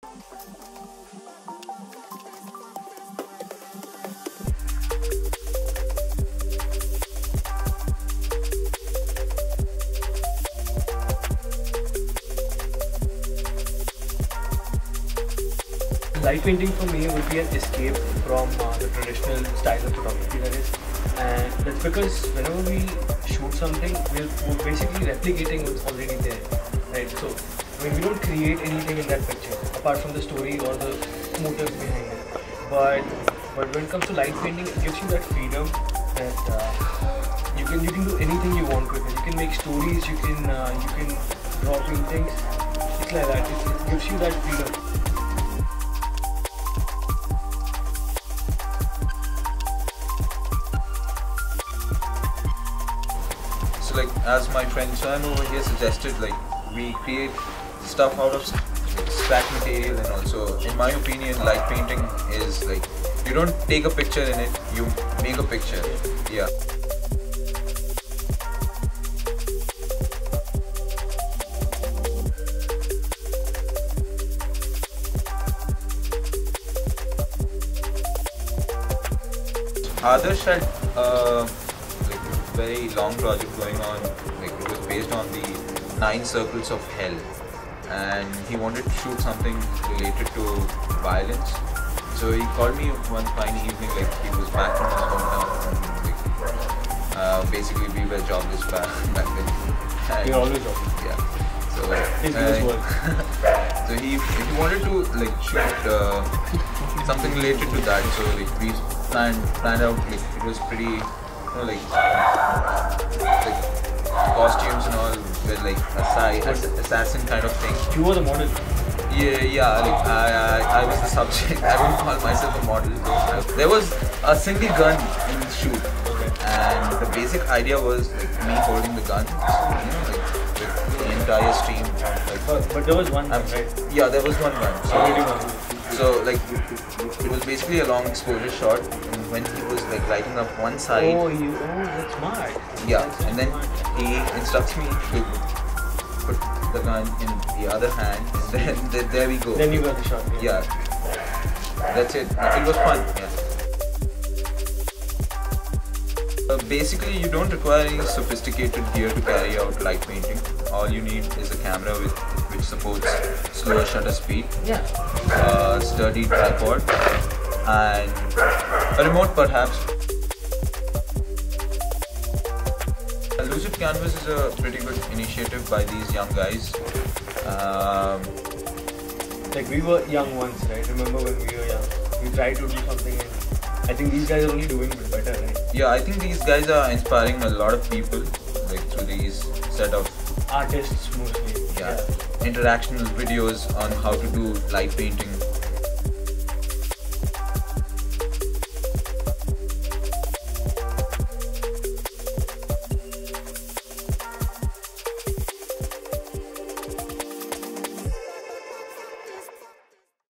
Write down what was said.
Light painting for me would be an escape from the traditional style of photography that is, and that's because whenever we shoot something, we're basically replicating what's already there, right? So, I mean, we don't create anything in that picture apart from the story or the motive behind it. But when it comes to light painting, it gives you that freedom that you can do anything you want with it. You can make stories, you can draw paintings. It's like that. It gives you that freedom. So like, as my friend Swan over here suggested, like we create stuff out of scratch material, and also in my opinion light painting is like, you don't take a picture in it, you make a picture. Yeah. Adarsh had like very long project going on. Like it was based on the 9 circles of hell, and he wanted to shoot something related to violence. So he called me one fine evening, like he was back from his hometown, and like, basically we were jobless back then. You're always jobless. Yeah. So so he wanted to like shoot something related to that. So like we planned out, like it was pretty, you know, like costumes and all were like assassin kind of thing. You were the model. Yeah, like I was the subject. I wouldn't call myself a model. There was a single gun in the shoot, and the basic idea was like me holding the gun, you know, like with the entire stream. Like, but there was one gun, right? Yeah, there was one gun. So like it was basically a long exposure shot, and when he was like lighting up one side. Oh, that's smart. Yeah, that's and then he instructs me to put the gun in the other hand, and then there we go. Then you got the shot. Yeah, that's it. It was fun. Yeah. Basically, you don't require any sophisticated gear to carry out light painting. All you need is a camera which supports slower shutter speed, a sturdy tripod, and a remote perhaps. Lucid Canvas is a pretty good initiative by these young guys. Like we were young once, right? Remember when we were young? We tried to do something, and I think these guys are only doing it better, right? Yeah, I think these guys are inspiring a lot of people, like through these set of artists mostly. Yeah, interactional videos on how to do light painting